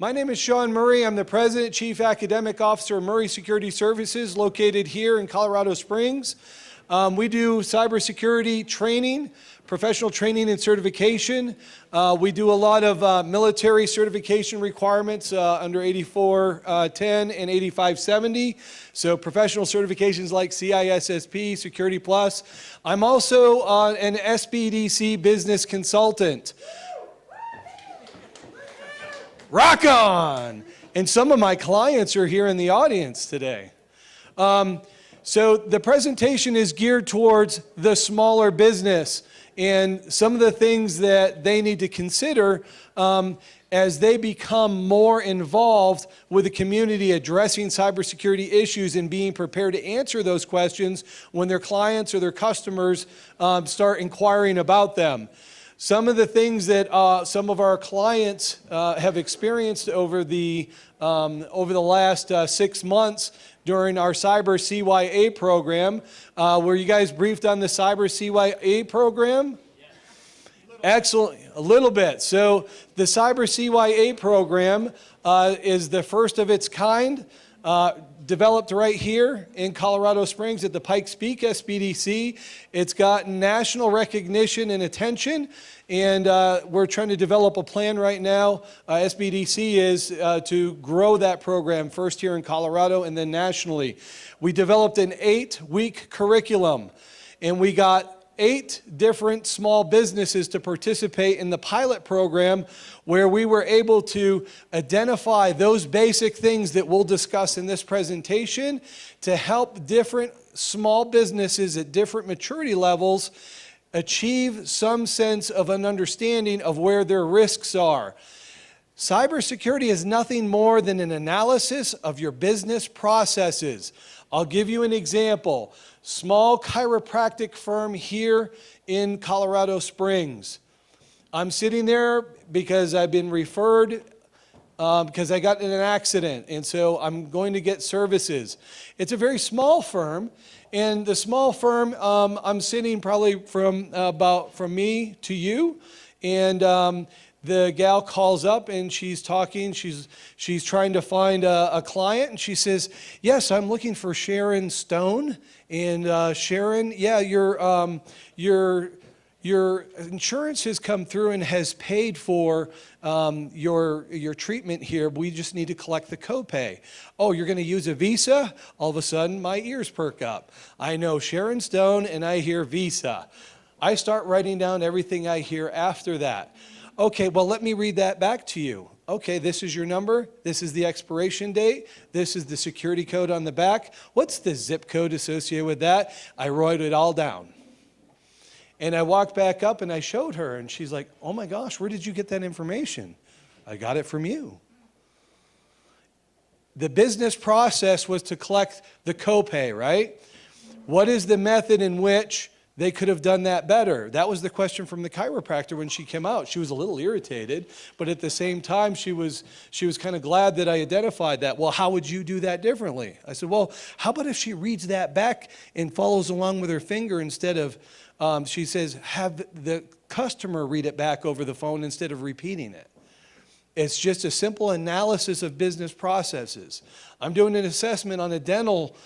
My name is Shawn Murray. I'm the President, Chief Academic Officer of Murray Security Services, located here in Colorado Springs. We do cybersecurity training, professional training and certification. We do a lot of military certification requirements under 8410 and 8570. So professional certifications like CISSP, Security Plus. I'm also an SBDC business consultant. Rock on! And some of my clients are here in the audience today. So the presentation is geared towards the smaller business and some of the things that they need to consider as they become more involved with the community addressing cybersecurity issues and being prepared to answer those questions when their clients or their customers start inquiring about them. Some of the things that some of our clients have experienced over the last 6 months during our Cyber CYA program. Were you guys briefed on the Cyber CYA program? Yes. Excellent, a little bit. So the Cyber CYA program is the first of its kind, developed right here in Colorado Springs at the Pikes Peak SBDC. It's gotten national recognition and attention, and we're trying to develop a plan right now. SBDC is to grow that program first here in Colorado and then nationally. We developed an 8-week curriculum, and we got 8 different small businesses to participate in the pilot program, where we were able to identify those basic things that we'll discuss in this presentation to help different small businesses at different maturity levels achieve some sense of an understanding of where their risks are. Cybersecurity is nothing more than an analysis of your business processes. I'll give you an example. Small chiropractic firm here in Colorado Springs. I'm sitting there because I've been referred because I got in an accident, and so I'm going to get services. It's a very small firm, and the small firm, I'm sitting probably from me to you, and the gal calls up and she's talking. She's trying to find a client, and she says, "Yes, I'm looking for Sharon Stone." And Sharon, yeah, your insurance has come through and has paid for your treatment here. We just need to collect the copay. Oh, you're going to use a Visa? All of a sudden, my ears perk up. I know Sharon Stone, and I hear Visa. I start writing down everything I hear after that. Okay, well, let me read that back to you. Okay, this is your number. This is the expiration date. This is the security code on the back. What's the zip code associated with that? I wrote it all down. And I walked back up and I showed her, and she's like, "Oh my gosh, where did you get that information?" "I got it from you." The business process was to collect the copay, right? What is the method in which they could have done that better? That was the question from the chiropractor when she came out. She was a little irritated, but at the same time, she was kind of glad that I identified that. "Well, how would you do that differently?" I said, "Well, how about if she reads that back and follows along with her finger instead of," she says, "have the customer read it back over the phone instead of repeating it." It's just a simple analysis of business processes. I'm doing an assessment on a dental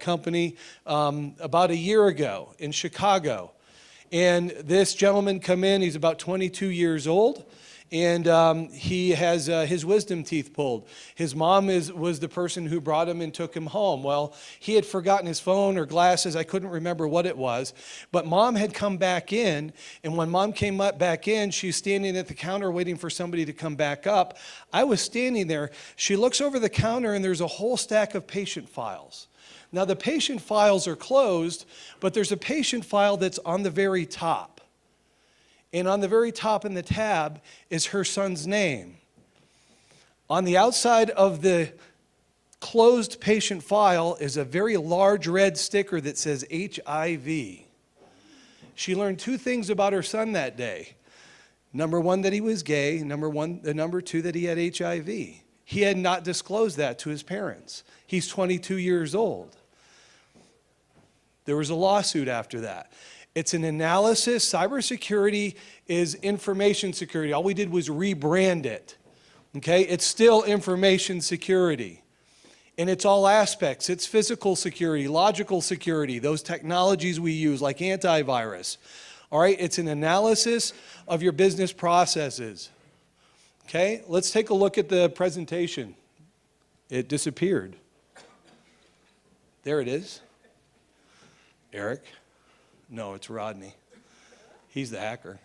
company about a year ago in Chicago. And this gentleman come in, he's about 22 years old, and he has his wisdom teeth pulled. His mom was the person who brought him and took him home. Well, he had forgotten his phone or glasses. I couldn't remember what it was. But mom had come back in, and when mom came back in, she's standing at the counter waiting for somebody to come back up. I was standing there. She looks over the counter, and there's a whole stack of patient files. Now, the patient files are closed, but there's a patient file that's on the very top. And on the very top in the tab is her son's name. On the outside of the closed patient file is a very large red sticker that says HIV. She learned 2 things about her son that day. Number 1, that he was gay. Number 2, that he had HIV. He had not disclosed that to his parents. He's 22 years old. There was a lawsuit after that. It's an analysis. Cybersecurity is information security. All we did was rebrand it. Okay, it's still information security. And it's all aspects. It's physical security, logical security, those technologies we use like antivirus. All right, it's an analysis of your business processes. Okay, let's take a look at the presentation. It disappeared. There it is. Eric? No, it's Rodney. He's the hacker.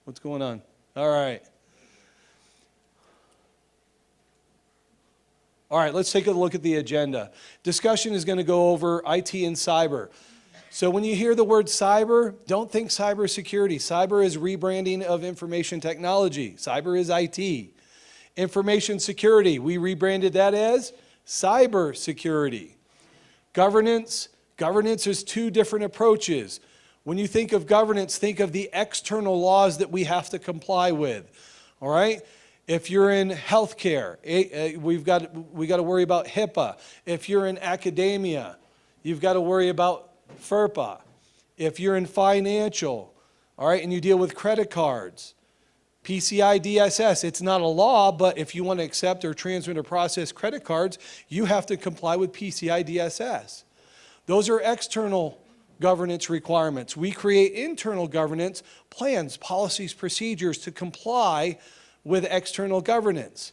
What's going on? All right. All right, let's take a look at the agenda. Discussion is going to go over IT and cyber. So when you hear the word cyber, don't think cybersecurity. Cyber is rebranding of information technology. Cyber is IT. Information security, we rebranded that as cyber security. Governance, is two different approaches. When you think of governance, think of the external laws that we have to comply with. All right? If you're in healthcare, we got to worry about HIPAA. If you're in academia, you've got to worry about FERPA. If you're in financial, all right, and you deal with credit cards, PCI DSS, it's not a law, but if you want to accept or transmit or process credit cards, you have to comply with PCI DSS. Those are external governance requirements. We create internal governance plans, policies, procedures to comply with external governance.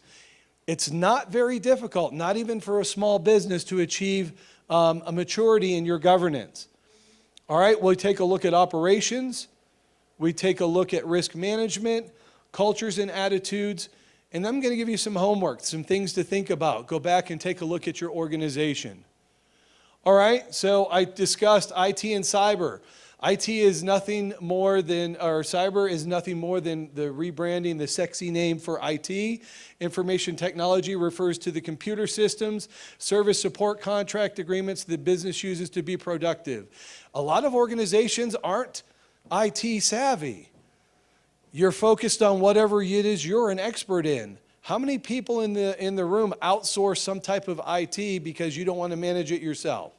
It's not very difficult, not even for a small business, to achieve a maturity in your governance. All right, we'll take a look at operations. We take a look at risk management, cultures and attitudes, and I'm going to give you some homework, some things to think about. Go back and take a look at your organization. All right, so I discussed IT and cyber. IT is nothing more than, or cyber is nothing more than the rebranding, the sexy name for IT. Information technology refers to the computer systems, service support contract agreements the business uses to be productive. A lot of organizations aren't IT savvy. You're focused on whatever it is you're an expert in. How many people in the room outsource some type of IT because you don't want to manage it yourself?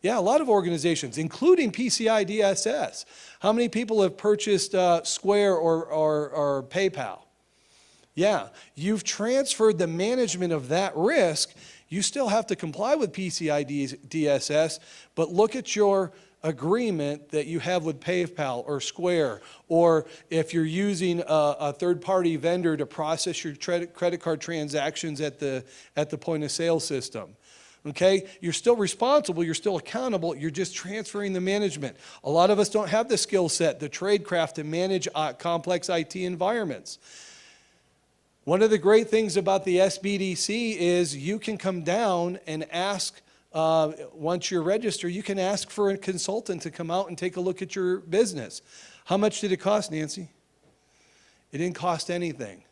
Yeah, a lot of organizations, including PCI DSS. How many people have purchased Square or PayPal? Yeah, you've transferred the management of that risk. You still have to comply with PCI DSS, but look at your agreement that you have with PayPal or Square, or if you're using a third-party vendor to process your credit card transactions at the point of sale system. Okay, you're still responsible, you're still accountable, you're just transferring the management. A lot of us don't have the skill set, the tradecraft to manage complex IT environments. One of the great things about the SBDC is you can come down and ask, once you're registered, you can ask for a consultant to come out and take a look at your business. How much did it cost, Nancy? It didn't cost anything.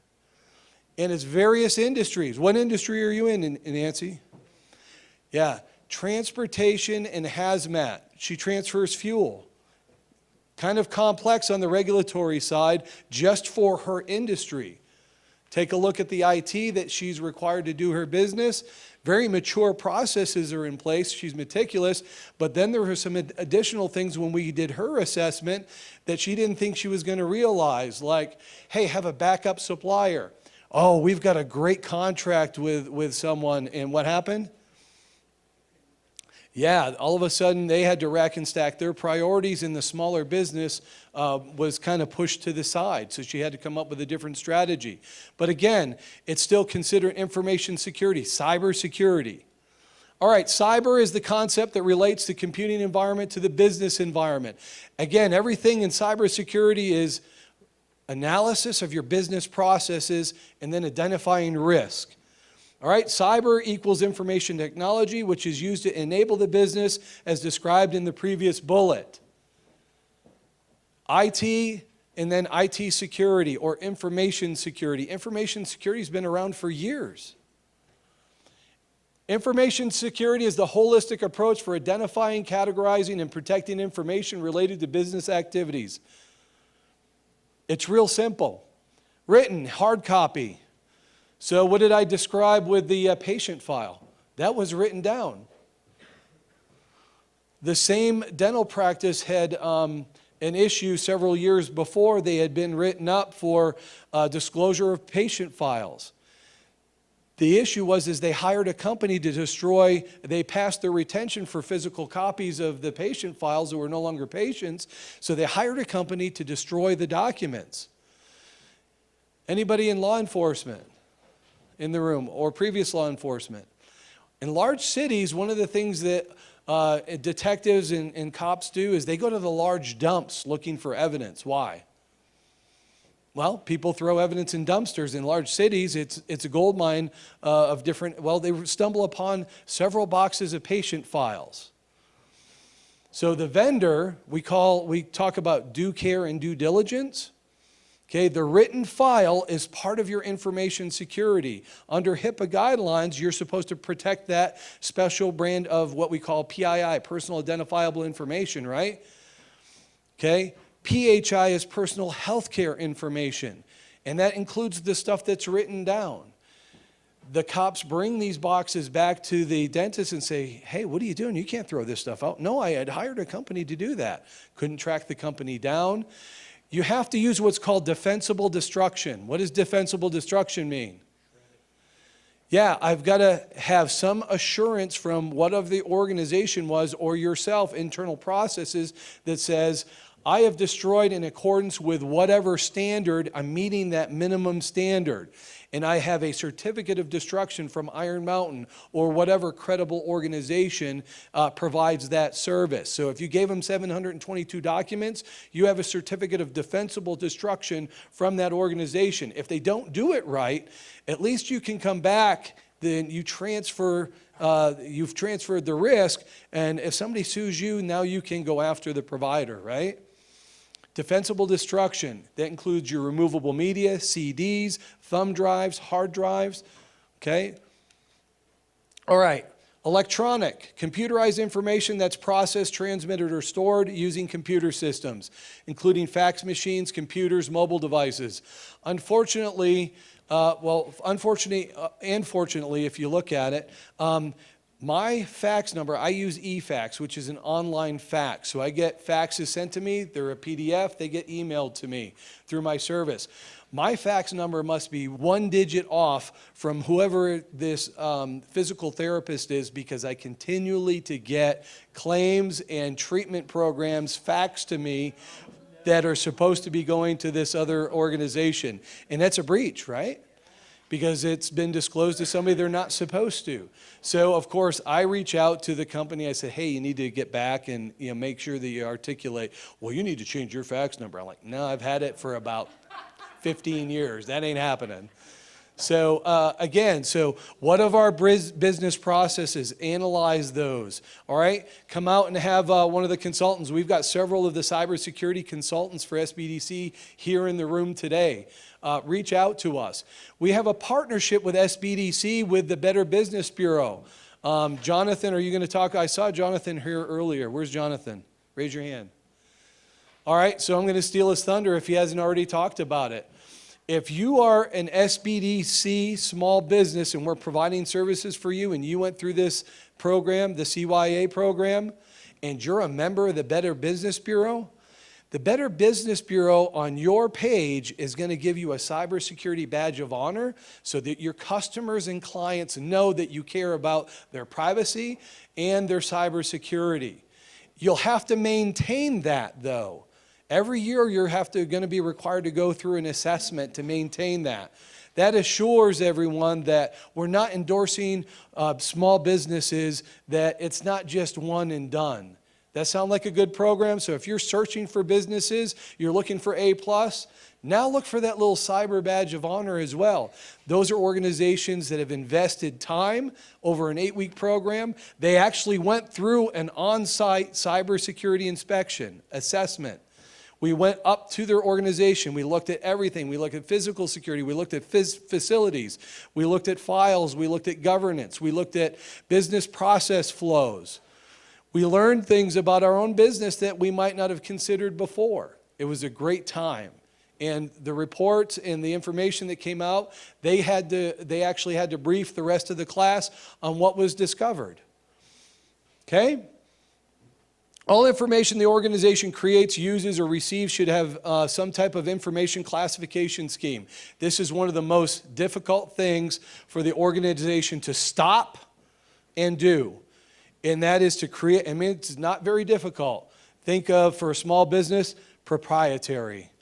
And it's various industries. What industry are you in, Nancy? Yeah, transportation and hazmat. She transfers fuel. Kind of complex on the regulatory side just for her industry. Take a look at the IT that she's required to do her business. Very mature processes are in place. She's meticulous, but then there were some additional things when we did her assessment that she didn't think she was going to realize, like, hey, have a backup supplier. Oh, we've got a great contract with someone, and what happened? Yeah, all of a sudden they had to rack and stack their priorities, and the smaller business was kind of pushed to the side. So she had to come up with a different strategy. But again, it's still considered information security, cyber security. All right, cyber is the concept that relates the computing environment to the business environment. Again, everything in cybersecurity is analysis of your business processes and then identifying risk. All right, cyber equals information technology, which is used to enable the business as described in the previous bullet. IT and then IT security or information security. Information security has been around for years. Information security is the holistic approach for identifying, categorizing, and protecting information related to business activities. It's real simple. Written, hard copy. So what did I describe with the patient file? That was written down. The same dental practice had an issue several years before. They had been written up for disclosure of patient files. The issue was they hired a company to destroy, they passed their retention for physical copies of the patient files that were no longer patients, so they hired a company to destroy the documents. Anybody in law enforcement in the room or previous law enforcement? In large cities, one of the things that detectives and cops do is they go to the large dumps looking for evidence. Why? Well, people throw evidence in dumpsters. In large cities, it's a gold mine of different, well, they stumble upon several boxes of patient files. So the vendor, we talk about due care and due diligence. Okay, the written file is part of your information security. Under HIPAA guidelines, you're supposed to protect that special brand of what we call PII, personal identifiable information, right? Okay, PHI is personal healthcare information, and that includes the stuff that's written down. The cops bring these boxes back to the dentist and say, hey, what are you doing? You can't throw this stuff out. No, I had hired a company to do that. Couldn't track the company down. You have to use what's called defensible destruction. What does defensible destruction mean? Yeah, I've got to have some assurance from whatever the organization was or yourself, internal processes that says, I have destroyed in accordance with whatever standard, I'm meeting that minimum standard. And I have a certificate of destruction from Iron Mountain or whatever credible organization provides that service. So if you gave them 722 documents, you have a certificate of defensible destruction from that organization. If they don't do it right, at least you can come back, then you transfer, you've transferred the risk, and if somebody sues you, now you can go after the provider, right? Defensible destruction, that includes your removable media, CDs, thumb drives, hard drives, okay? All right, electronic, computerized information that's processed, transmitted, or stored using computer systems, including fax machines, computers, mobile devices. Unfortunately, and fortunately, if you look at it, my fax number, I use eFax, which is an online fax. So I get faxes sent to me, they're a PDF, they get emailed to me through my service. My fax number must be 1 digit off from whoever this physical therapist is, because I continually to get claims and treatment programs faxed to me that are supposed to be going to this other organization. And that's a breach, right? Because it's been disclosed to somebody they're not supposed to. So of course I reach out to the company, I say, hey, you need to get back and make sure that you articulate, well, you need to change your fax number. I'm like, no, I've had it for about 15 years, that ain't happening. So again, so what of our business processes? Analyze those, all right? Come out and have one of the consultants. We've got several of the cybersecurity consultants for SBDC here in the room today. Reach out to us. We have a partnership with SBDC with the Better Business Bureau. Jonathan, are you going to talk? I saw Jonathan here earlier. Where's Jonathan? Raise your hand. All right, so I'm going to steal his thunder if he hasn't already talked about it. If you are an SBDC small business and we're providing services for you and you went through this program, the CYA program, and you're a member of the Better Business Bureau, the Better Business Bureau on your page is going to give you a cybersecurity badge of honor so that your customers and clients know that you care about their privacy and their cybersecurity. You'll have to maintain that though. Every year you're going to be required to go through an assessment to maintain that. That assures everyone that we're not endorsing small businesses, that it's not just one and done. That sound like a good program? So if you're searching for businesses, you're looking for A+, now look for that little cyber badge of honor as well. Those are organizations that have invested time over an 8-week program. They actually went through an on-site cybersecurity inspection, assessment. We went up to their organization. We looked at everything. We looked at physical security. We looked at facilities. We looked at files. We looked at governance. We looked at business process flows. We learned things about our own business that we might not have considered before. It was a great time. And the reports and the information that came out, they actually had to brief the rest of the class on what was discovered. Okay? All information the organization creates, uses, or receives should have some type of information classification scheme. This is one of the most difficult things for the organization to stop and do. And that is to create, I mean, it's not very difficult. Think of, for a small business, proprietary,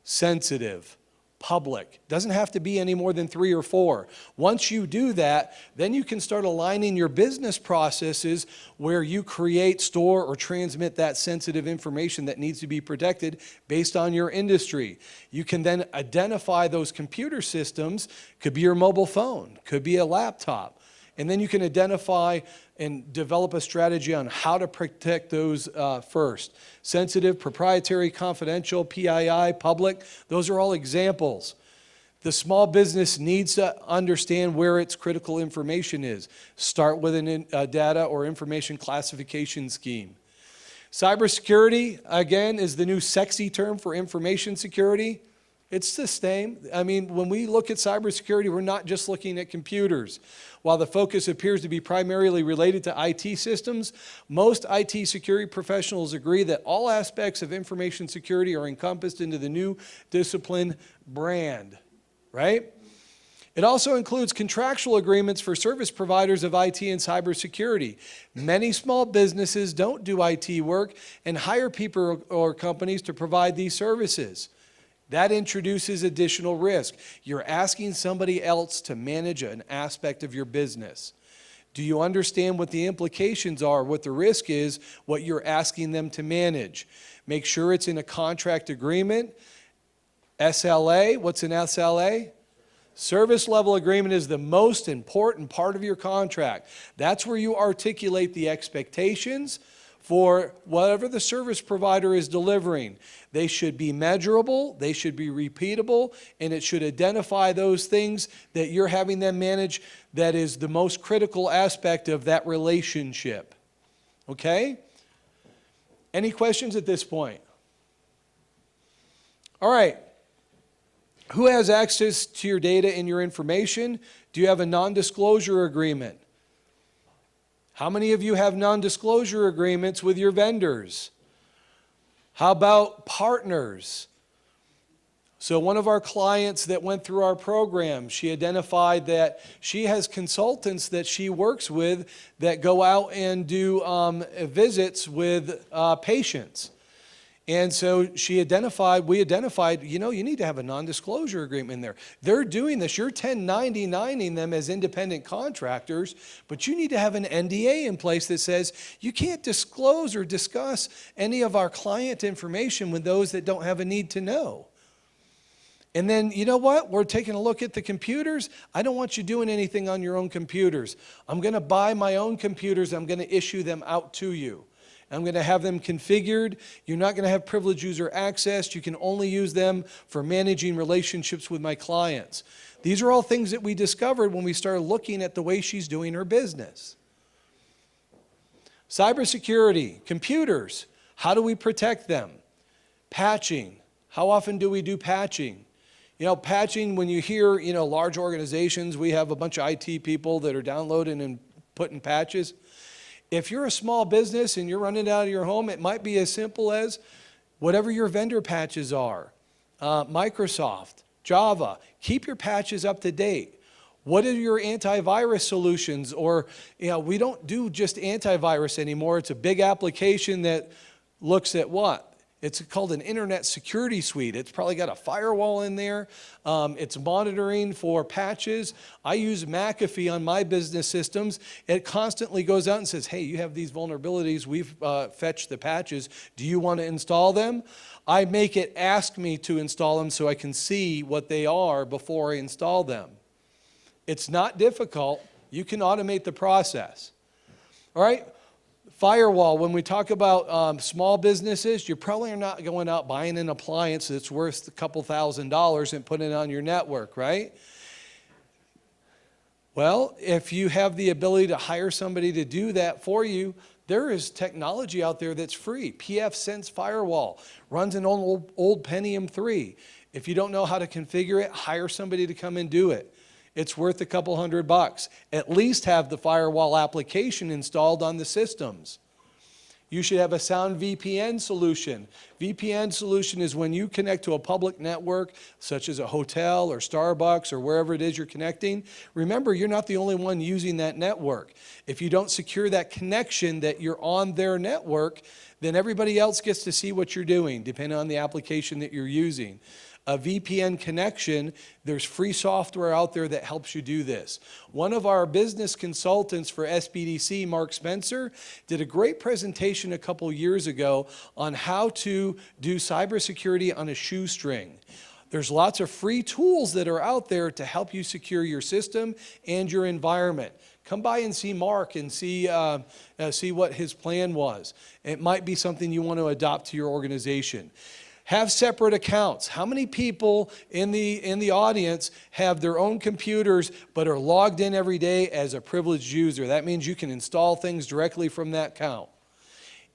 sensitive, public. Doesn't have to be any more than 3 or 4. Once you do that, then you can start aligning your business processes where you create, store, or transmit that sensitive information that needs to be protected based on your industry. You can then identify those computer systems, could be your mobile phone, could be a laptop, and then you can identify and develop a strategy on how to protect those first. Sensitive, proprietary, confidential, PII, public, those are all examples. The small business needs to understand where its critical information is. Start with a data or information classification scheme. Cybersecurity, again, is the new sexy term for information security. It's the same. I mean, when we look at cybersecurity, we're not just looking at computers. While the focus appears to be primarily related to IT systems, most IT security professionals agree that all aspects of information security are encompassed into the new discipline brand, right? It also includes contractual agreements for service providers of IT and cybersecurity. Many small businesses don't do IT work and hire people or companies to provide these services. That introduces additional risk. You're asking somebody else to manage an aspect of your business. Do you understand what the implications are, what the risk is, what you're asking them to manage? Make sure it's in a contract agreement. SLA, what's an SLA? Service level agreement is the most important part of your contract. That's where you articulate the expectations for whatever the service provider is delivering. They should be measurable, they should be repeatable, and it should identify those things that you're having them manage that is the most critical aspect of that relationship. Okay? Any questions at this point? All right. Who has access to your data and your information? Do you have a non-disclosure agreement? How many of you have non-disclosure agreements with your vendors? How about partners? So one of our clients that went through our program, she identified that she has consultants that she works with that go out and do visits with patients. And so we identified, you know, you need to have a non-disclosure agreement in there. They're doing this. You're 1099ing them as independent contractors, but you need to have an NDA in place that says you can't disclose or discuss any of our client information with those that don't have a need to know. And then, you know what? We're taking a look at the computers. I don't want you doing anything on your own computers. I'm going to buy my own computers. I'm going to issue them out to you. I'm going to have them configured. You're not going to have privileged user access. You can only use them for managing relationships with my clients. These are all things that we discovered when we started looking at the way she's doing her business. Cybersecurity, computers, how do we protect them? Patching, how often do we do patching? You know, patching, when you hear, you know, large organizations, we have a bunch of IT people that are downloading and putting patches. If you're a small business and you're running out of your home, it might be as simple as whatever your vendor patches are. Microsoft, Java, keep your patches up to date. What are your antivirus solutions? Or, you know, we don't do just antivirus anymore. It's a big application that looks at what? It's called an internet security suite. It's probably got a firewall in there. It's monitoring for patches. I use McAfee on my business systems. It constantly goes out and says, hey, you have these vulnerabilities. We've fetched the patches. Do you want to install them? I make it ask me to install them so I can see what they are before I install them. It's not difficult. You can automate the process. All right? Firewall, when we talk about small businesses, you probably are not going out buying an appliance that's worth a couple $1,000s and putting it on your network, right? Well, if you have the ability to hire somebody to do that for you, there is technology out there that's free. pfSense Firewall runs an old Pentium 3. If you don't know how to configure it, hire somebody to come and do it. It's worth a couple $100. At least have the firewall application installed on the systems. You should have a sound VPN solution. VPN solution is when you connect to a public network, such as a hotel or Starbucks or wherever it is you're connecting. Remember, you're not the only one using that network. If you don't secure that connection that you're on their network, then everybody else gets to see what you're doing, depending on the application that you're using. A VPN connection, there's free software out there that helps you do this. One of our business consultants for SBDC, Mark Spencer, did a great presentation a couple years ago on how to do cybersecurity on a shoestring. There's lots of free tools that are out there to help you secure your system and your environment. Come by and see Mark and see what his plan was. It might be something you want to adopt to your organization. Have separate accounts. How many people in the audience have their own computers but are logged in every day as a privileged user? That means you can install things directly from that account.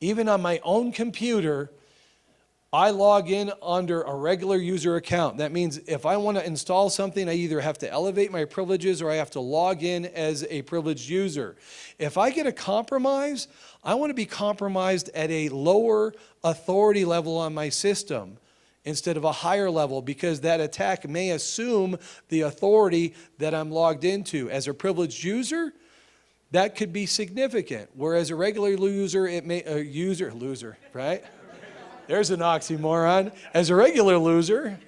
Even on my own computer, I log in under a regular user account. That means if I want to install something, I either have to elevate my privileges or I have to log in as a privileged user. If I get a compromise, I want to be compromised at a lower authority level on my system instead of a higher level, because that attack may assume the authority that I'm logged into. As a privileged user, that could be significant, whereas a regular user, it may, loser, right? There's an oxymoron. As a regular loser,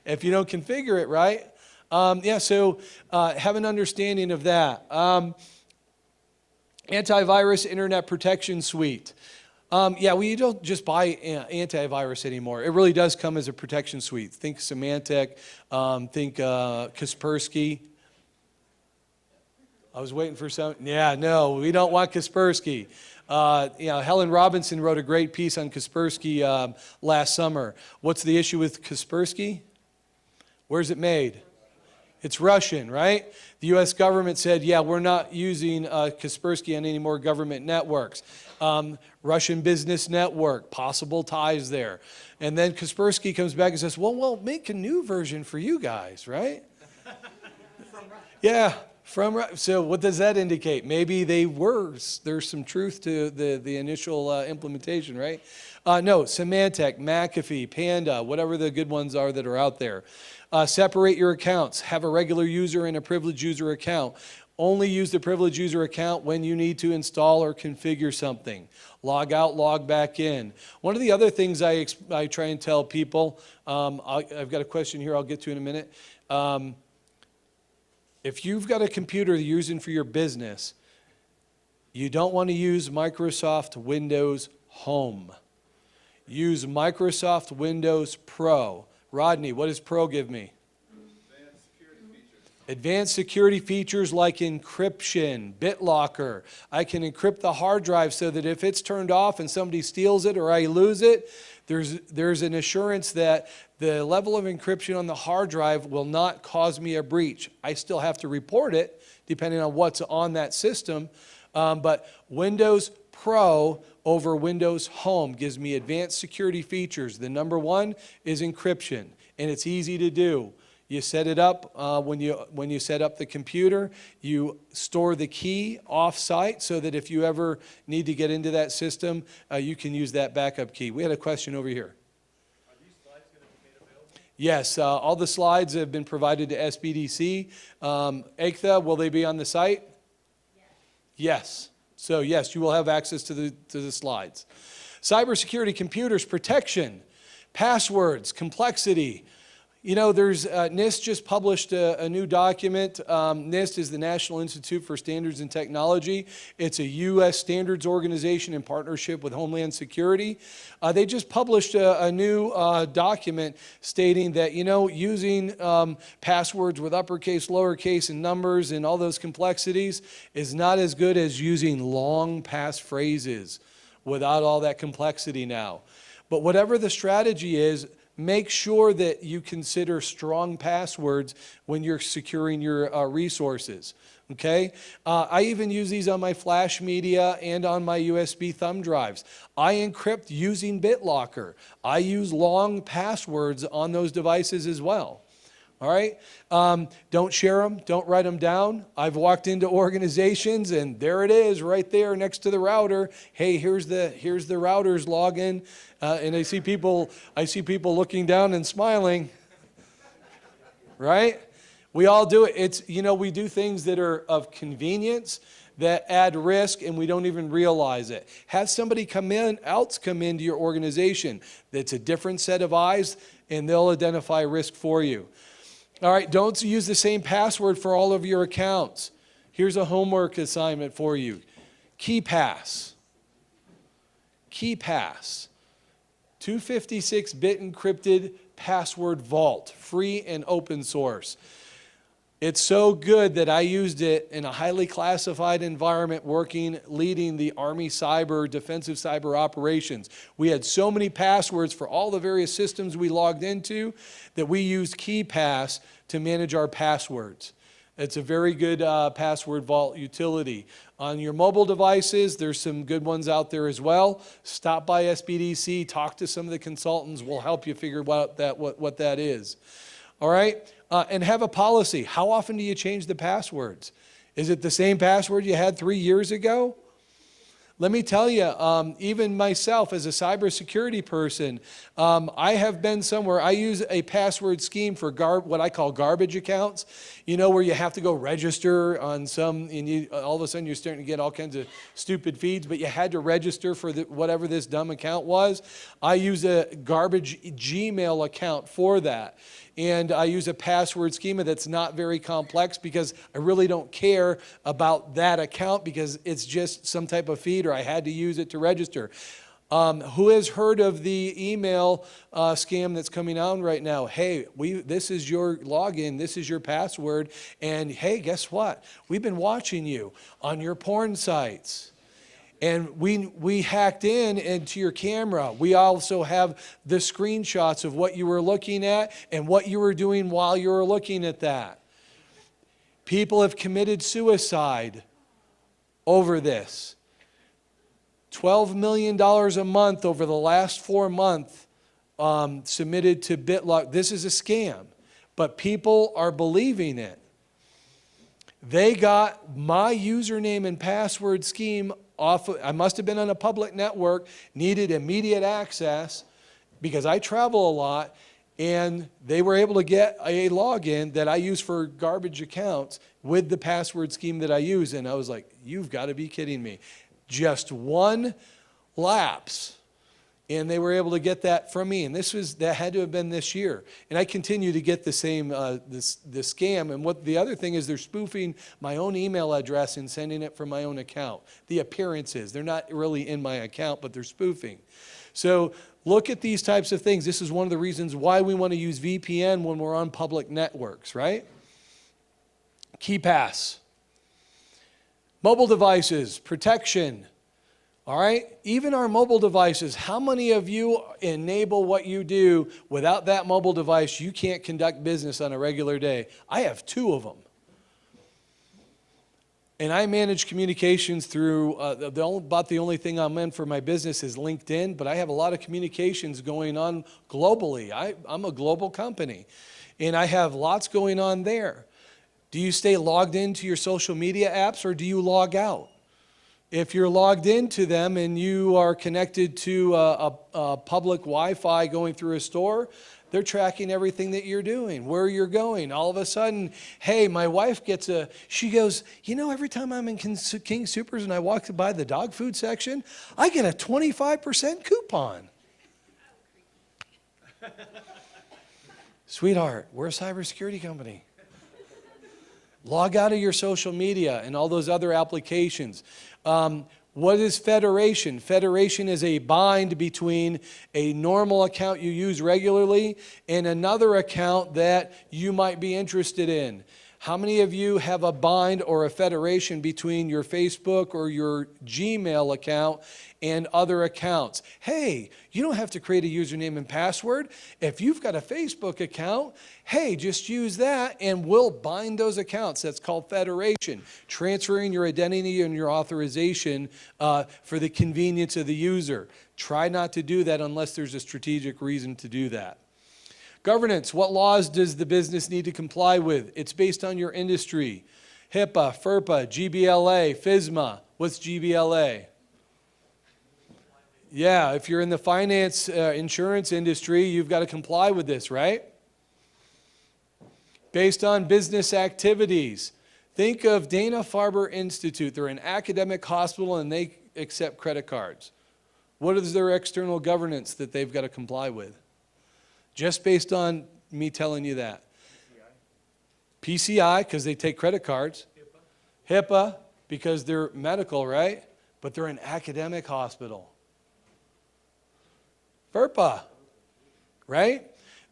if you don't configure it right. So have an understanding of that. Antivirus Internet Protection Suite. We don't just buy antivirus anymore. It really does come as a protection suite. Think Symantec, think Kaspersky. I was waiting for some. Yeah, no, we don't want Kaspersky. Helen Robinson wrote a great piece on Kaspersky last summer. What's the issue with Kaspersky? Where's it made? It's Russian, right? The U.S. government said, yeah, we're not using Kaspersky on any more government networks. Russian business network, possible ties there. And then Kaspersky comes back and says, well, make a new version for you guys, right? Yeah. So what does that indicate? Maybe there's some truth to the initial implementation, right? No, Symantec, McAfee, Panda, whatever the good ones are that are out there. Separate your accounts. Have a regular user and a privileged user account. Only use the privileged user account when you need to install or configure something. Log out, log back in. One of the other things I try and tell people, I've got a question here I'll get to in a minute. If you've got a computer you're using for your business, you don't want to use Microsoft Windows Home. Use Microsoft Windows Pro. Rodney, what does Pro give me? Advanced security features. Advanced security features like encryption, BitLocker. I can encrypt the hard drive so that if it's turned off and somebody steals it or I lose it, there's an assurance that the level of encryption on the hard drive will not cause me a breach. I still have to report it depending on what's on that system, but Windows Pro over Windows Home gives me advanced security features. The number one is encryption, and it's easy to do. You set it up when you set up the computer. You store the key off-site so that if you ever need to get into that system, you can use that backup key. We had a question over here. Are these slides going to be made available? Yes, all the slides have been provided to SBDC. Ekta, will they be on the site? Yes. So yes, you will have access to the slides. Cybersecurity, computers, protection, passwords, complexity. You know, there's NIST just published a new document. NIST is the National Institute for Standards and Technology. It's a U.S. standards organization in partnership with Homeland Security. They just published a new document stating that, you know, using passwords with uppercase, lowercase, and numbers and all those complexities is not as good as using long passphrases without all that complexity now. But whatever the strategy is, make sure that you consider strong passwords when you're securing your resources, okay? I even use these on my flash media and on my USB thumb drives. I encrypt using BitLocker. I use long passwords on those devices as well, All right? Don't share them. Don't write them down. I've walked into organizations and there it is right there next to the router. Hey, here's the router's login. And I see people looking down and smiling. Right? We all do it. It's, we do things that are of convenience that add risk and we don't even realize it. Have somebody else come into your organization that's a different set of eyes and they'll identify risk for you. All right, don't use the same password for all of your accounts. Here's a homework assignment for you. KeyPass. KeyPass. 256-bit encrypted password vault, free and open source. It's so good that I used it in a highly classified environment leading the Army defensive cyber operations. We had so many passwords for all the various systems we logged into that we used KeyPass to manage our passwords. It's a very good password vault utility. On your mobile devices, there's some good ones out there as well. Stop by SBDC, talk to some of the consultants. We'll help you figure out what that is. All right? And have a policy. How often do you change the passwords? Is it the same password you had 3 years ago? Let me tell you, even myself as a cybersecurity person, I have been somewhere, I use a password scheme for what I call garbage accounts, where you have to go register on some, and all of a sudden you're starting to get all kinds of stupid feeds, but you had to register for whatever this dumb account was. I use a garbage Gmail account for that. And I use a password schema that's not very complex because I really don't care about that account because it's just some type of feed or I had to use it to register. Who has heard of the email scam that's coming on right now? Hey, this is your login, this is your password, and hey, guess what? We've been watching you on your porn sites. And we hacked into your camera. We also have the screenshots of what you were looking at and what you were doing while you were looking at that. People have committed suicide over this. $12 million a month over the last 4 months submitted to BitLock. This is a scam, but people are believing it. They got my username and password scheme I must have been on a public network, needed immediate access because I travel a lot, and they were able to get a login that I use for garbage accounts with the password scheme that I use. And I was like, you've got to be kidding me. Just one lapse. And they were able to get that from me. And that had to have been this year. And I continue to get the same, this scam. And the other thing is they're spoofing my own email address and sending it from my own account. The appearances, they're not really in my account, but they're spoofing. So look at these types of things. This is one of the reasons why we want to use VPN when we're on public networks, right? KeyPass. Mobile devices, protection. All right, even our mobile devices, how many of you enable what you do without that mobile device? You can't conduct business on a regular day. I have 2 of them. And I manage communications through, about the only thing I'm in for my business is LinkedIn, but I have a lot of communications going on globally. I'm a global company, and I have lots going on there. Do you stay logged into your social media apps or do you log out? If you're logged into them and you are connected to a public Wi-Fi going through a store, they're tracking everything that you're doing, where you're going. All of a sudden, hey, my wife she goes, every time I'm in King Soopers and I walk by the dog food section, I get a 25% coupon. Sweetheart, we're a cybersecurity company. Log out of your social media and all those other applications. What is federation? Federation is a bind between a normal account you use regularly and another account that you might be interested in. How many of you have a bind or a federation between your Facebook or your Gmail account and other accounts? Hey, you don't have to create a username and password. If you've got a Facebook account, hey, just use that and we'll bind those accounts. That's called federation, transferring your identity and your authorization for the convenience of the user. Try not to do that unless there's a strategic reason to do that. Governance, what laws does the business need to comply with? It's based on your industry. HIPAA, FERPA, GBLA, FISMA. What's GBLA? Yeah, if you're in the finance insurance industry, you've got to comply with this, right? Based on business activities. Think of Dana-Farber Institute. They're an academic hospital and they accept credit cards. What is their external governance that they've got to comply with? Just based on me telling you that. PCI, because they take credit cards. HIPAA, because they're medical, right? But they're an academic hospital. FERPA, right?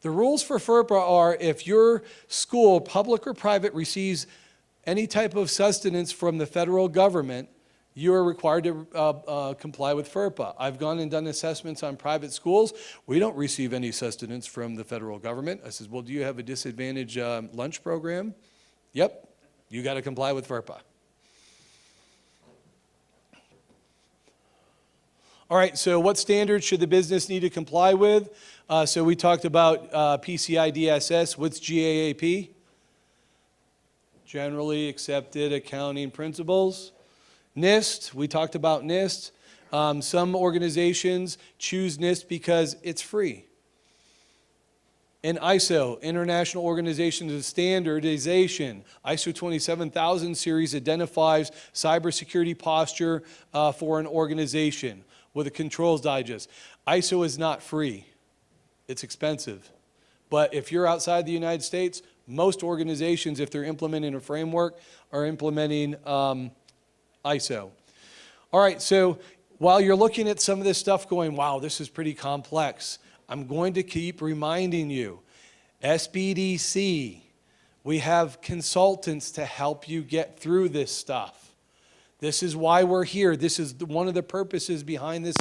The rules for FERPA are if your school, public or private, receives any type of sustenance from the federal government, you are required to comply with FERPA. I've gone and done assessments on private schools. We don't receive any sustenance from the federal government. I says, well, do you have a disadvantaged lunch program? Yep, you got to comply with FERPA. All right, so what standards should the business need to comply with? So we talked about PCI DSS. What's GAAP? Generally Accepted Accounting Principles. NIST, we talked about NIST. Some organizations choose NIST because it's free. And ISO, International Organization of Standardization, ISO 27000 series identifies cybersecurity posture for an organization with a controls digest. ISO is not free. It's expensive. But if you're outside the United States, most organizations, if they're implementing a framework, are implementing ISO. All right, so while you're looking at some of this stuff going, wow, this is pretty complex, I'm going to keep reminding you, SBDC, we have consultants to help you get through this stuff. This is why we're here. This is one of the purposes behind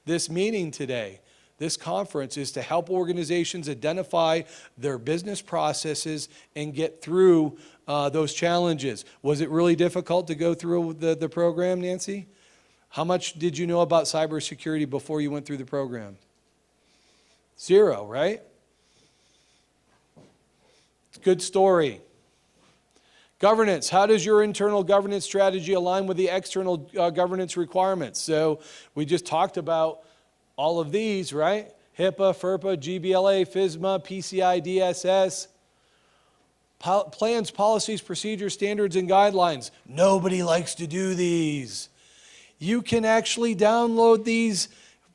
this meeting today. This conference is to help organizations identify their business processes and get through those challenges. Was it really difficult to go through the program, Nancy? How much did you know about cybersecurity before you went through the program? 0, right? It's a good story. Governance, how does your internal governance strategy align with the external governance requirements? So we just talked about all of these, right? HIPAA, FERPA, GBLA, FISMA, PCI DSS, plans, policies, procedures, standards, and guidelines. Nobody likes to do these. You can actually download these,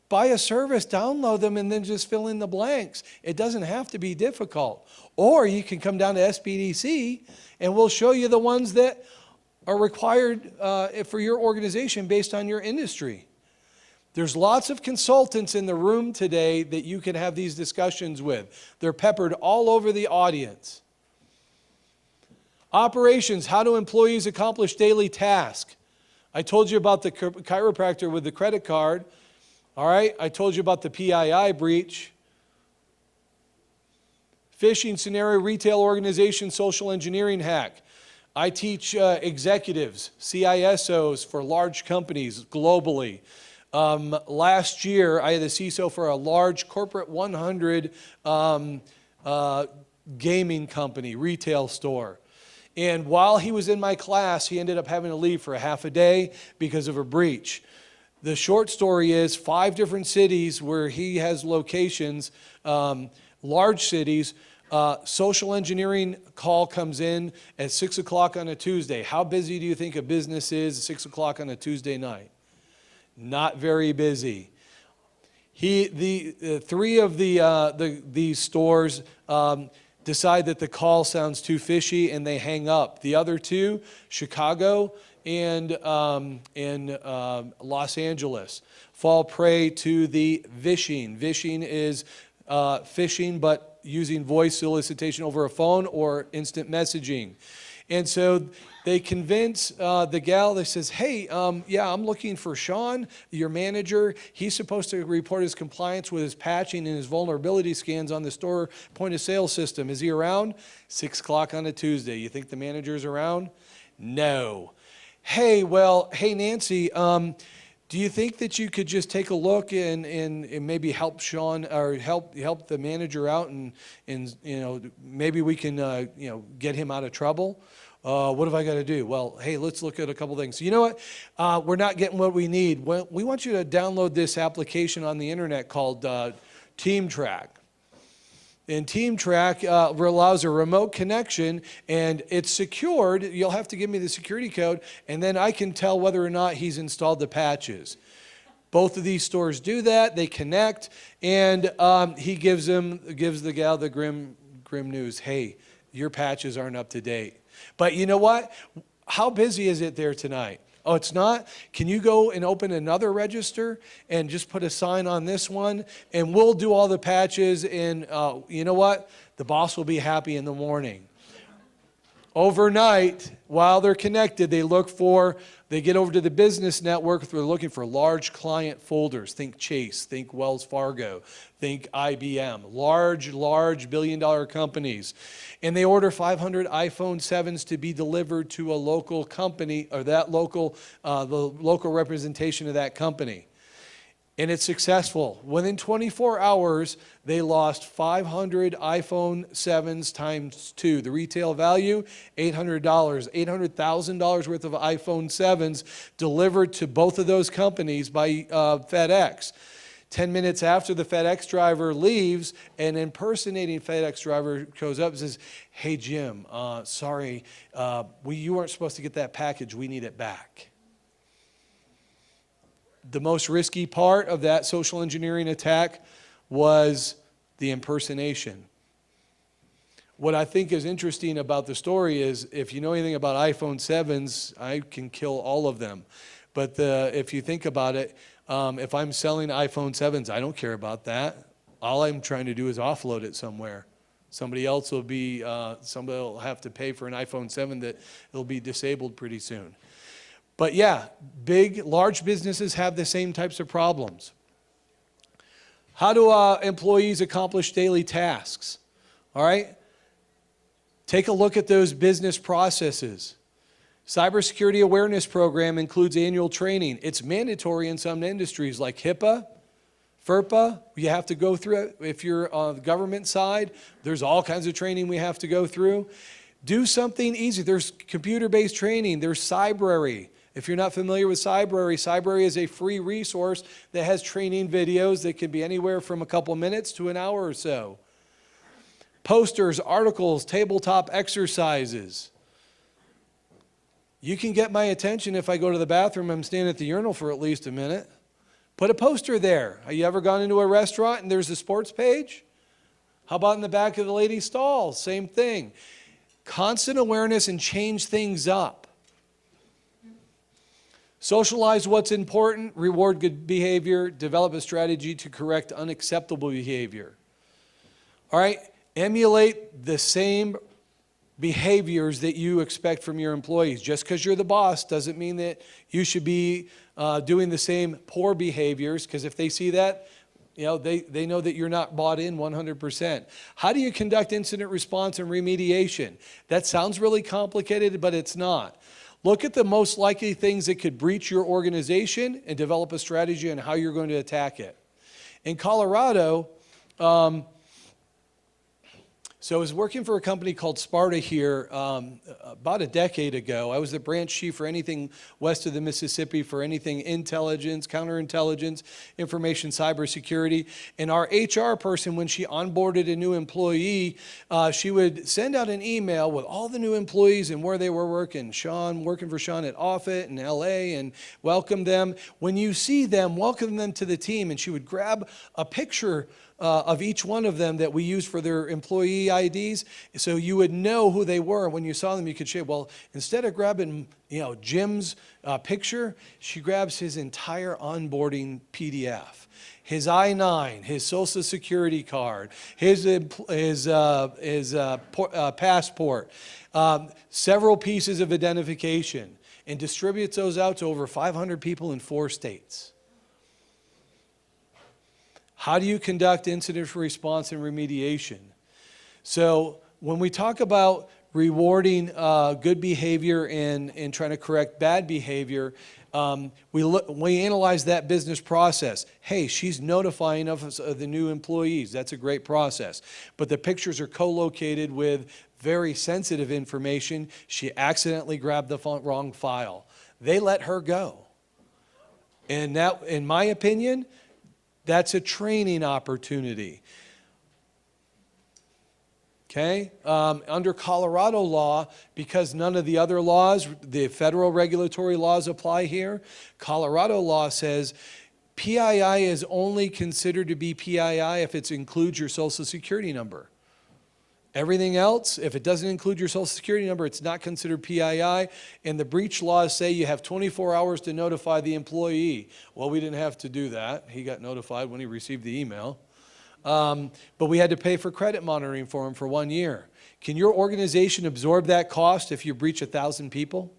buy a service, download them, and then just fill in the blanks. It doesn't have to be difficult. Or you can come down to SBDC, and we'll show you the ones that are required for your organization based on your industry. There's lots of consultants in the room today that you can have these discussions with. They're peppered all over the audience. Operations, how do employees accomplish daily tasks? I told you about the chiropractor with the credit card. All right, I told you about the PII breach. Phishing scenario, retail organization, social engineering hack. I teach executives, CISOs for large companies globally. Last year, I had a CISO for a large corporate 100 gaming company, retail store. And while he was in my class, he ended up having to leave for a half a day because of a breach. The short story is 5 different cities where he has locations, large cities. Social engineering call comes in at 6 o'clock on a Tuesday. How busy do you think a business is at 6 o'clock on a Tuesday night? Not very busy. Three of these stores decide that the call sounds too fishy and they hang up. The other 2, Chicago and Los Angeles, fall prey to the vishing. Vishing is phishing, but using voice solicitation over a phone or instant messaging. And so they convince the gal that says, hey, yeah, I'm looking for Shawn, your manager. He's supposed to report his compliance with his patching and his vulnerability scans on the store point of sale system. Is he around? 6 o'clock on a Tuesday. You think the manager's around? No. Hey, Nancy, do Do you think that you could just take a look and maybe help Shawn or help the manager out and maybe we can get him out of trouble? What have I got to do? Well, hey, let's look at a couple things. You know what? We're not getting what we need. Well, we want you to download this application on the internet called Team Track. And Team Track allows a remote connection, and it's secured. You'll have to give me the security code, and then I can tell whether or not he's installed the patches. Both of these stores do that. They connect, and he gives the gal the grim news. Hey, your patches aren't up to date. But you know what? How busy is it there tonight? Oh, it's not? Can you go and open another register and just put a sign on this one, and we'll do all the patches, and you know what? The boss will be happy in the morning. Overnight, while they're connected, they get over to the business network. They're looking for large client folders. Think Chase, think Wells Fargo, think IBM, large billion-dollar companies. And they order 500 iPhone 7s to be delivered to a local company, or the local representation of that company. And it's successful. Within 24 hours, they lost 500 iPhone 7s times 2. The retail value, $800. $800,000 worth of iPhone 7s delivered to both of those companies by FedEx. 10 minutes after the FedEx driver leaves, an impersonating FedEx driver goes up and says, hey, Jim, sorry, you weren't supposed to get that package. We need it back. The most risky part of that social engineering attack was the impersonation. What I think is interesting about the story is, if you know anything about iPhone 7s, I can kill all of them. But if you think about it, if I'm selling iPhone 7s, I don't care about that. All I'm trying to do is offload it somewhere. Somebody will have to pay for an iPhone 7 that will be disabled pretty soon. But yeah, large businesses have the same types of problems. How do employees accomplish daily tasks? All right? Take a look at those business processes. Cybersecurity awareness program includes annual training. It's mandatory in some industries like HIPAA, FERPA. You have to go through it. If you're on the government side, there's all kinds of training we have to go through. Do something easy. There's computer-based training. There's Cybrary. If you're not familiar with Cybrary, Cybrary is a free resource that has training videos that can be anywhere from a couple minutes to an hour or so. Posters, articles, tabletop exercises. You can get my attention if I go to the bathroom. I'm standing at the urinal for at least a minute. Put a poster there. Have you ever gone into a restaurant and there's a sports page? How about in the back of the ladies' stall? Same thing. Constant awareness and change things up. Socialize what's important, reward good behavior, develop a strategy to correct unacceptable behavior. All right? Emulate the same behaviors that you expect from your employees. Just because you're the boss doesn't mean that you should be doing the same poor behaviors, because if they see that, they know that you're not bought in 100%. How do you conduct incident response and remediation? That sounds really complicated, but it's not. Look at the most likely things that could breach your organization and develop a strategy on how you're going to attack it. In Colorado, so I was working for a company called Sparta here about a decade ago. I was the branch chief for anything west of the Mississippi, for anything intelligence, counterintelligence, information, cybersecurity. And our HR person, when she onboarded a new employee, she would send out an email with all the new employees and where they were working. Working for Shawn at Offutt in LA, and welcome them. When you see them, welcome them to the team. And she would grab a picture of each one of them that we use for their employee IDs, so you would know who they were. When you saw them, you could say, well, instead of grabbing Jim's picture, she grabs his entire onboarding PDF, his I-9, his Social Security card, his passport, several pieces of identification, and distributes those out to over 500 people in 4 states. How do you conduct incident response and remediation? So when we talk about rewarding good behavior and trying to correct bad behavior, we analyze that business process. Hey, she's notifying us of the new employees. That's a great process. But the pictures are co-located with very sensitive information. She accidentally grabbed the wrong file. They let her go. And that, in my opinion, that's a training opportunity. Okay? Under Colorado law, because none of the other laws, the federal regulatory laws apply here, Colorado law says PII is only considered to be PII if it includes your Social Security number. Everything else, if it doesn't include your Social Security number, it's not considered PII. And the breach laws say you have 24 hours to notify the employee. Well, we didn't have to do that. He got notified when he received the email. But we had to pay for credit monitoring for him for 1 year. Can your organization absorb that cost if you breach 1,000 people?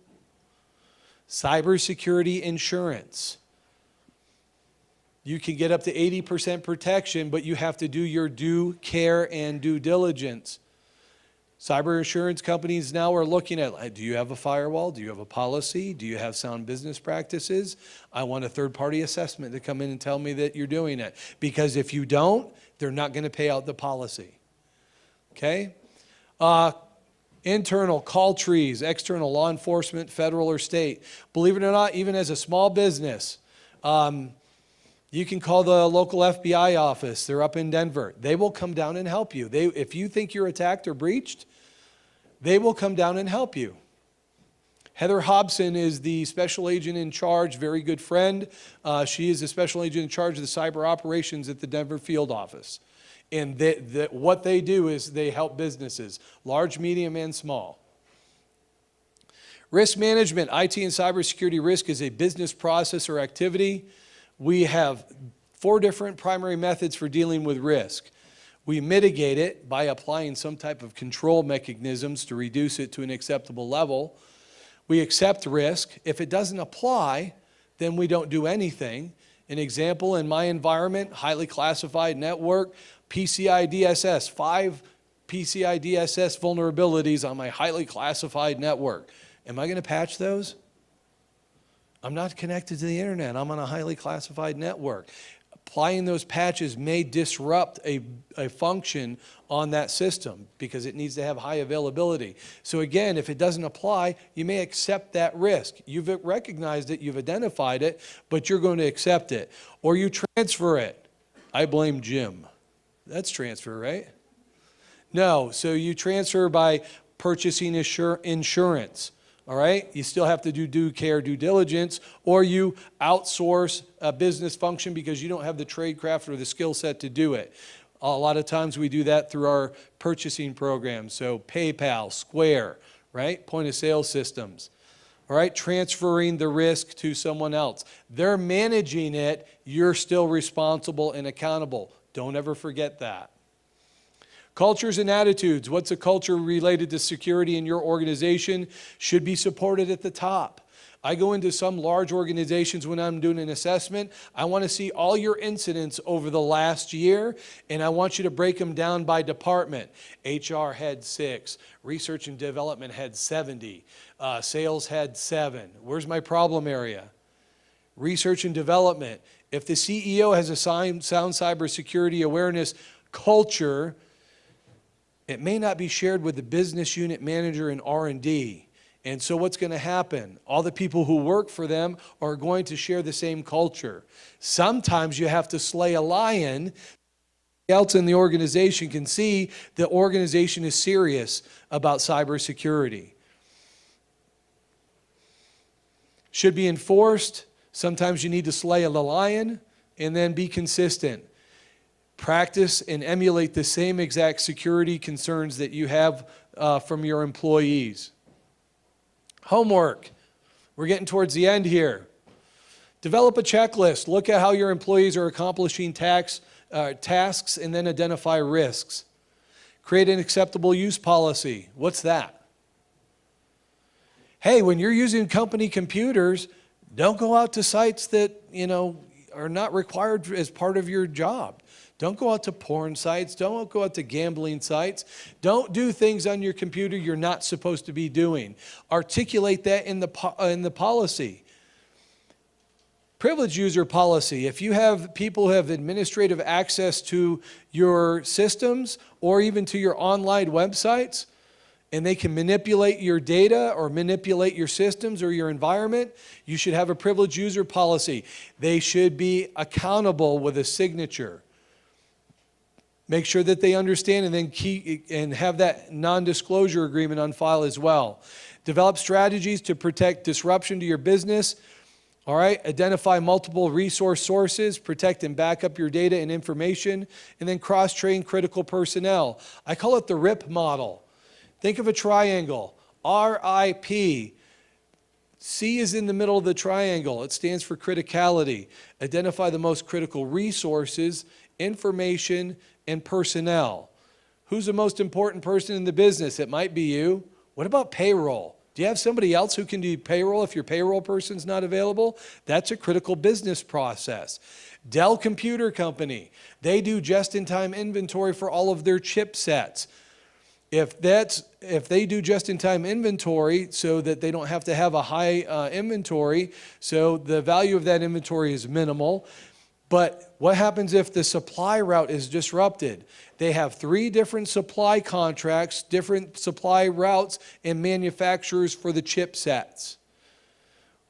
Cybersecurity insurance. You can get up to 80% protection, but you have to do your due care and due diligence. Cyber insurance companies now are looking at, do you have a firewall? Do you have a policy? Do you have sound business practices? I want a third-party assessment to come in and tell me that you're doing it. Because if you don't, they're not going to pay out the policy. Okay? Internal call trees, external law enforcement, federal or state. Believe it or not, even as a small business, you can call the local FBI office. They're up in Denver. They will come down and help you. If you think you're attacked or breached, they will come down and help you. Heather Hobson is the special agent in charge, very good friend. She is the special agent in charge of the cyber operations at the Denver field office. And what they do is they help businesses, large, medium, and small. Risk management, IT and cybersecurity risk is a business process or activity. We have 4 different primary methods for dealing with risk. We mitigate it by applying some type of control mechanisms to reduce it to an acceptable level. We accept risk. If it doesn't apply, then we don't do anything. An example, in my environment, highly classified network, PCI DSS, 5 PCI DSS vulnerabilities on my highly classified network. Am I going to patch those? I'm not connected to the internet. I'm on a highly classified network. Applying those patches may disrupt a function on that system because it needs to have high availability. So again, if it doesn't apply, you may accept that risk. You've recognized it, you've identified it, but you're going to accept it. Or you transfer it. I blame Jim. That's transfer, right? No, so you transfer by purchasing insurance. All right, you still have to do due care, due diligence, or you outsource a business function because you don't have the trade craft or the skill set to do it. A lot of times we do that through our purchasing programs. So PayPal, Square, right? Point of sale systems. All right, transferring the risk to someone else. They're managing it, you're still responsible and accountable. Don't ever forget that. Cultures and attitudes. What's a culture related to security in your organization? Should be supported at the top. I go into some large organizations when I'm doing an assessment. I want to see all your incidents over the last year, and I want you to break them down by department. HR had 6, research and development had 70, sales had 7. Where's my problem area? Research and development. If the CEO has a sound cybersecurity awareness culture, it may not be shared with the business unit manager in R&D. And so what's going to happen? All the people who work for them are going to share the same culture. Sometimes you have to slay a lion. Else in the organization can see the organization is serious about cybersecurity. Should be enforced. Sometimes you need to slay a lion and then be consistent. Practice and emulate the same exact security concerns that you have from your employees. Homework. We're getting towards the end here. Develop a checklist. Look at how your employees are accomplishing tasks and then identify risks. Create an acceptable use policy. What's that? Hey, when you're using company computers, don't go out to sites that, are not required as part of your job. Don't go out to porn sites. Don't go out to gambling sites. Don't do things on your computer you're not supposed to be doing. Articulate that in the policy. Privileged user policy. If you have people who have administrative access to your systems or even to your online websites, and they can manipulate your data or manipulate your systems or your environment, you should have a privileged user policy. They should be accountable with a signature. Make sure that they understand and then have that non-disclosure agreement on file as well. Develop strategies to protect disruption to your business. All right, identify multiple resource sources, protect and back up your data and information, and then cross-train critical personnel. I call it the RIP model. Think of a triangle, RIP. C is in the middle of the triangle. It stands for criticality. Identify the most critical resources, information, and personnel. Who's the most important person in the business? It might be you. What about payroll? Do you have somebody else who can do payroll if your payroll person's not available? That's a critical business process. Dell Computer Company, they do just-in-time inventory for all of their chipsets. If they do just-in-time inventory so that they don't have to have a high inventory, so the value of that inventory is minimal. But what happens if the supply route is disrupted? They have 3 different supply contracts, different supply routes and manufacturers for the chipsets.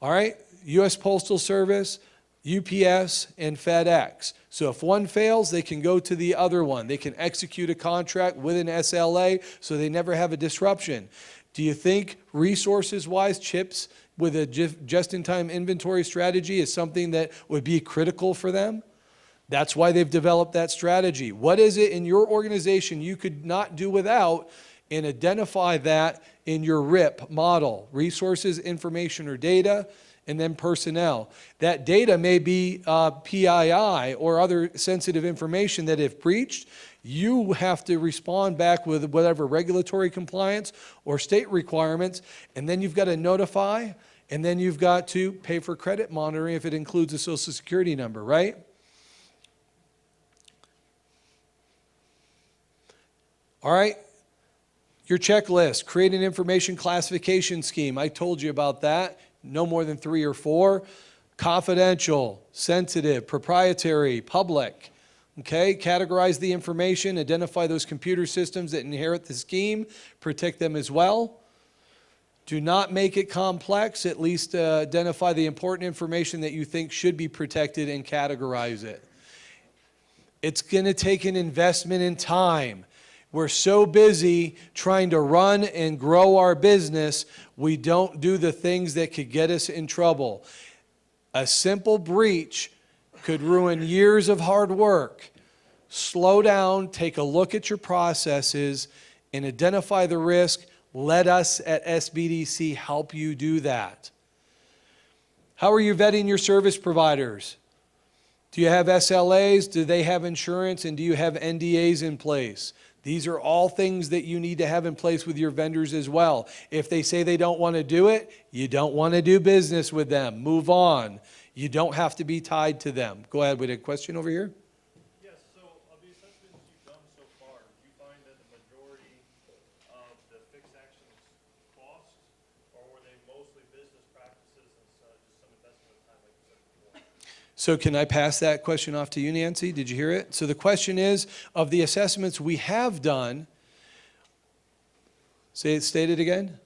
All right, U.S. Postal Service, UPS, and FedEx. So if one fails, they can go to the other one. They can execute a contract with an SLA so they never have a disruption. Do you think resources-wise, chips with a just-in-time inventory strategy is something that would be critical for them? That's why they've developed that strategy. What is it in your organization you could not do without, and identify that in your RIP model? Resources, information, or data, and then personnel. That data may be PII or other sensitive information that if breached, you have to respond back with whatever regulatory compliance or state requirements, and then you've got to notify, and then you've got to pay for credit monitoring if it includes a Social Security number, right? All right, your checklist, create an information classification scheme. I told you about that. No more than 3 or 4. Confidential, sensitive, proprietary, public. Okay, categorize the information, identify those computer systems that inherit the scheme, protect them as well. Do not make it complex, at least identify the important information that you think should be protected and categorize it. It's going to take an investment in time. We're so busy trying to run and grow our business, we don't do the things that could get us in trouble. A simple breach could ruin years of hard work. Slow down, take a look at your processes, and identify the risk. Let us at SBDC help you do that. How are you vetting your service providers? Do you have SLAs? Do they have insurance? And do you have NDAs in place? These are all things that you need to have in place with your vendors as well. If they say they don't want to do it, you don't want to do business with them. Move on. You don't have to be tied to them. Go ahead with a question over here. Yes, so of the assessments you've done so far, do you find that the majority of the fixed actions cost, or were they mostly business practices and just some investment of time like you said before? So can I pass that question off to you, Nancy? Did you hear it? So the question is, of the assessments we have done, state it again?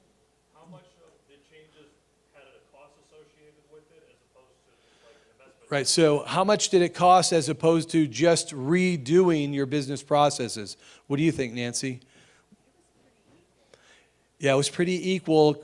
How much of the changes had a cost associated with it as opposed to just like an investment? Right, so how much did it cost as opposed to just redoing your business processes? What do you think, Nancy? Yeah, it was pretty equal.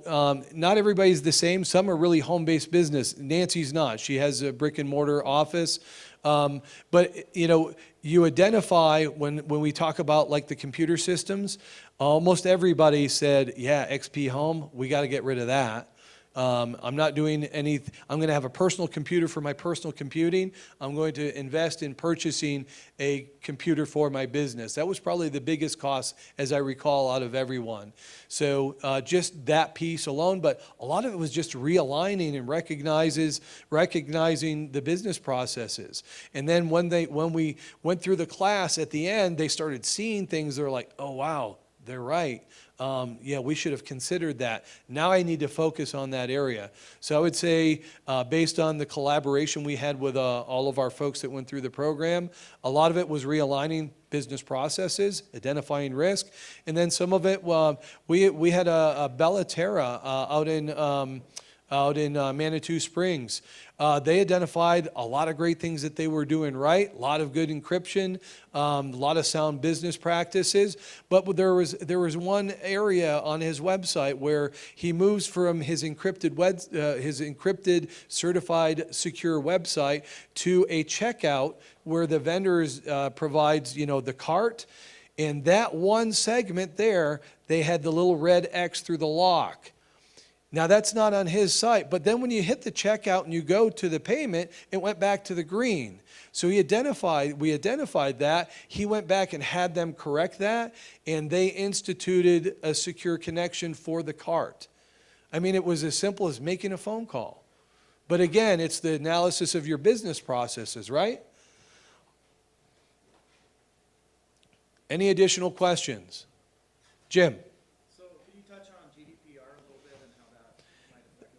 Not everybody's the same. Some are really home-based business. Nancy's not. She has a brick-and-mortar office. But, you know, you identify when we talk about like the computer systems, almost everybody said, yeah, XP Home, we got to get rid of that. I'm not doing any, I'm going to have a personal computer for my personal computing. I'm going to invest in purchasing a computer for my business. That was probably the biggest cost, as I recall, out of everyone. So just that piece alone, but a lot of it was just realigning and recognizing the business processes. And then when we went through the class at the end, they started seeing things. They're like, oh, wow, they're right. Yeah, we should have considered that. Now I need to focus on that area. So I would say, based on the collaboration we had with all of our folks that went through the program, a lot of it was realigning business processes, identifying risk, and then some of it, we had a Bellaterra out in Manitou Springs. They identified a lot of great things that they were doing right, a lot of good encryption, a lot of sound business practices, but there was one area on his website where he moves from his encrypted certified secure website to a checkout where the vendors provides, the cart, and that one segment there, they had the little red X through the lock. Now that's not on his site, but then when you hit the checkout and you go to the payment, it went back to the green. So we identified that. He went back and had them correct that, and they instituted a secure connection for the cart. I mean, it was as simple as making a phone call. But again, it's the analysis of your business processes, right? Any additional questions? Jim?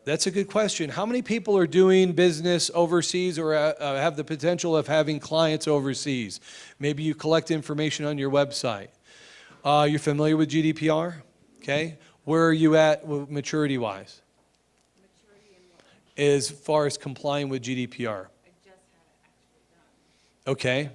That's a good question. How many people are doing business overseas or have the potential of having clients overseas? Maybe you collect information on your website. You're familiar with GDPR? Okay. Where are you at maturity-wise? Maturity in what? As far as complying with GDPR? I just had it actually done. Okay.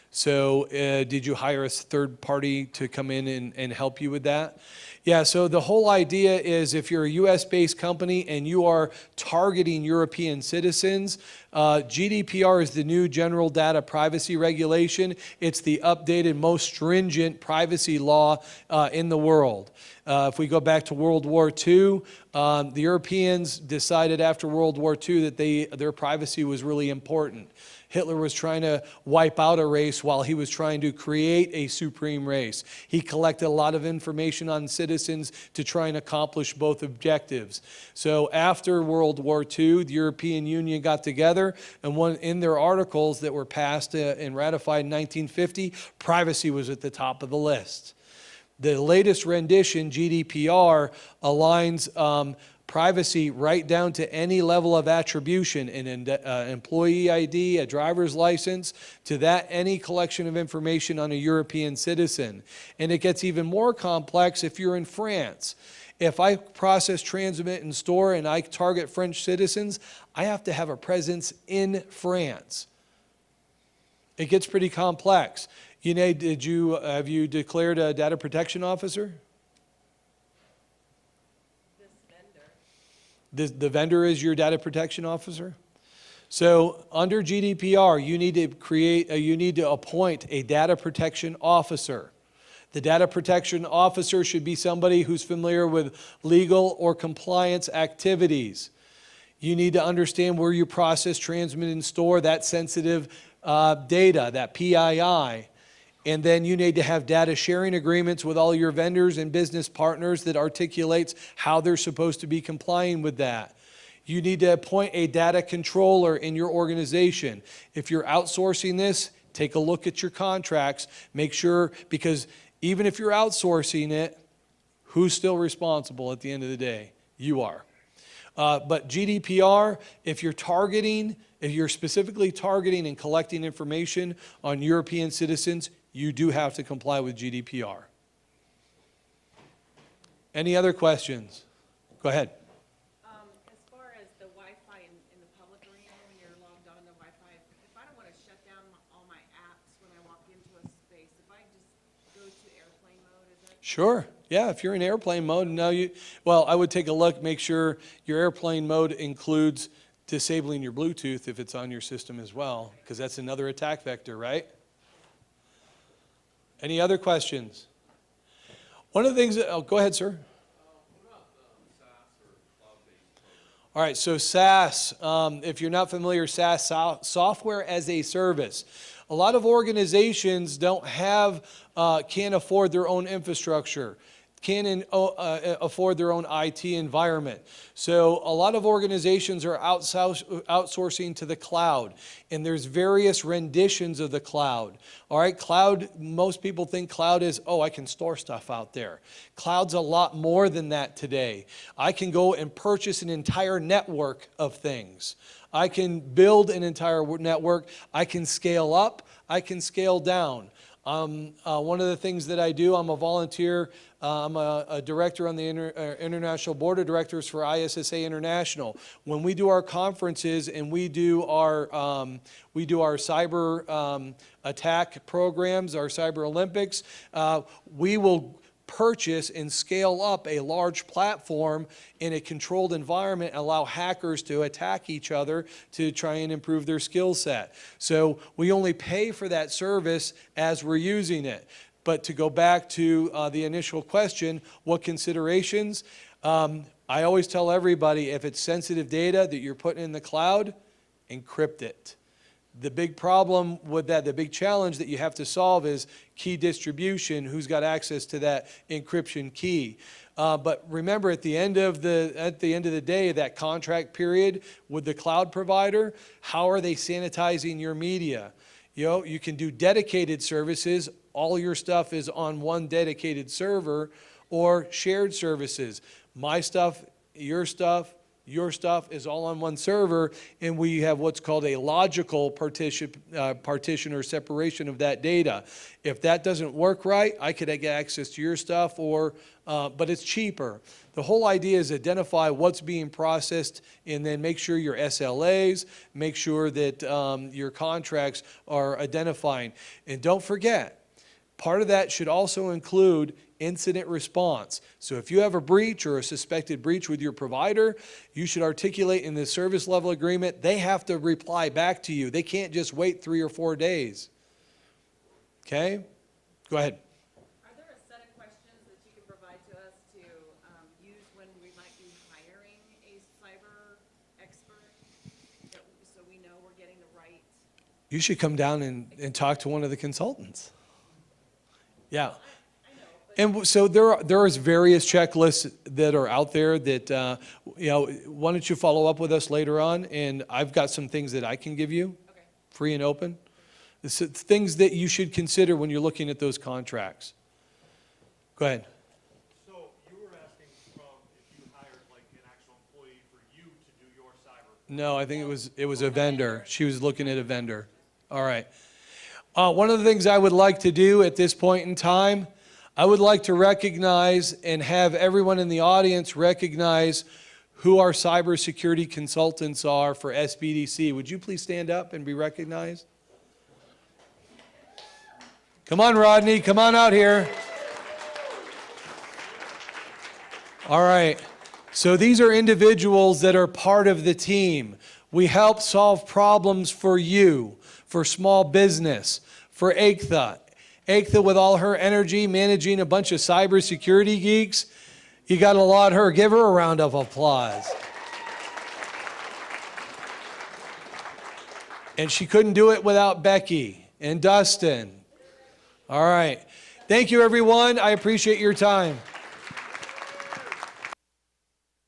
So did you hire a third party to come in and help you with that? Yeah, so the whole idea is if you're a US-based company and you are targeting European citizens, GDPR is the new General Data Privacy Regulation. It's the updated, most stringent privacy law in the world. If we go back to World War II, the Europeans decided after World War II that their privacy was really important. Hitler was trying to wipe out a race while he was trying to create a supreme race. He collected a lot of information on citizens to try and accomplish both objectives. So after World War II, the European Union got together, and in their articles that were passed and ratified in 1950, privacy was at the top of the list. The latest rendition, GDPR, aligns privacy right down to any level of attribution, an employee ID, a driver's license, to that any collection of information on a European citizen. And it gets even more complex if you're in France. If I process, transmit, and store and I target French citizens, I have to have a presence in France. It gets pretty complex. Have you declared a data protection officer? The vendor is your data protection officer. So under GDPR, you need to appoint a data protection officer. The data protection officer should be somebody who's familiar with legal or compliance activities. You need to understand where you process, transmit, and store that sensitive data, that PII. And then you need to have data sharing agreements with all your vendors and business partners that articulates how they're supposed to be complying with that. You need to appoint a data controller in your organization. If you're outsourcing this, take a look at your contracts. Make sure, because even if you're outsourcing it, who's still responsible at the end of the day? You are. But GDPR, if you're specifically targeting and collecting information on European citizens, you do have to comply with GDPR. Any other questions? Go ahead. As far as the Wi-Fi in the public arena, when you're logged on to Wi-Fi, if I don't want to shut down all my apps when I walk into a space, if I just go to airplane mode, is that? Sure. Yeah, if you're in airplane mode, I would take a look, make sure your airplane mode includes disabling your Bluetooth if it's on your system as well, because that's another attack vector, right? Any other questions? One of the things that, go ahead, sir. What about SaaS or cloud-based All right, so SaaS, if you're not familiar, SaaS, software as a service. A lot of organizations don't have, can't afford their own infrastructure, can't afford their own IT environment. So a lot of organizations are outsourcing to the cloud, and there's various renditions of the cloud. All right, cloud, most people think cloud is, oh, I can store stuff out there. Cloud's a lot more than that today. I can go and purchase an entire network of things. I can build an entire network. I can scale up. I can scale down. One of the things that I do, I'm a volunteer. I'm a director on the International Board of Directors for ISSA International. When we do our conferences and we do our cyber attack programs, our cyber Olympics, we will purchase and scale up a large platform in a controlled environment and allow hackers to attack each other to try and improve their skill set. So we only pay for that service as we're using it. But to go back to the initial question, what considerations? I always tell everybody, if it's sensitive data that you're putting in the cloud, encrypt it. The big problem with that, the big challenge that you have to solve is key distribution, who's got access to that encryption key. But remember, at the end of the day, that contract period with the cloud provider, how are they sanitizing your media? You know, you can do dedicated services. All your stuff is on one dedicated server, or shared services. My stuff, your stuff is all on one server, and we have what's called a logical partition or separation of that data. If that doesn't work right, I could get access to your stuff, but it's cheaper. The whole idea is identify what's being processed and then make sure your SLAs, make sure that your contracts are identifying. And don't forget, part of that should also include incident response. So if you have a breach or a suspected breach with your provider, you should articulate in the service level agreement, they have to reply back to you. They can't just wait 3 or 4 days. Okay? Go ahead. Are there a set of questions that you can provide to us to use when we might be hiring a cyber expert, so we know we're getting the right? You should come down and talk to one of the consultants. Yeah. And so there is various checklists that are out there that, why don't you follow up with us later on? And I've got some things that I can give you, free and open. It's things that you should consider when you're looking at those contracts. Go ahead. So you were asking from if you hired like an actual employee for you to do your cyber. No, I think it was a vendor. She was looking at a vendor. All right. One of the things I would like to do at this point in time, I would like to recognize and have everyone in the audience recognize who our cybersecurity consultants are for SBDC. Would you please stand up and be recognized? Come on, Rodney, come on out here. All right, so these are individuals that are part of the team. We help solve problems for you, for small business, for Eiktha. Eiktha, with all her energy, managing a bunch of cybersecurity geeks, you got to laud her. Give her a round of applause. And she couldn't do it without Becky and Dustin. All right. Thank you, everyone. I appreciate your time.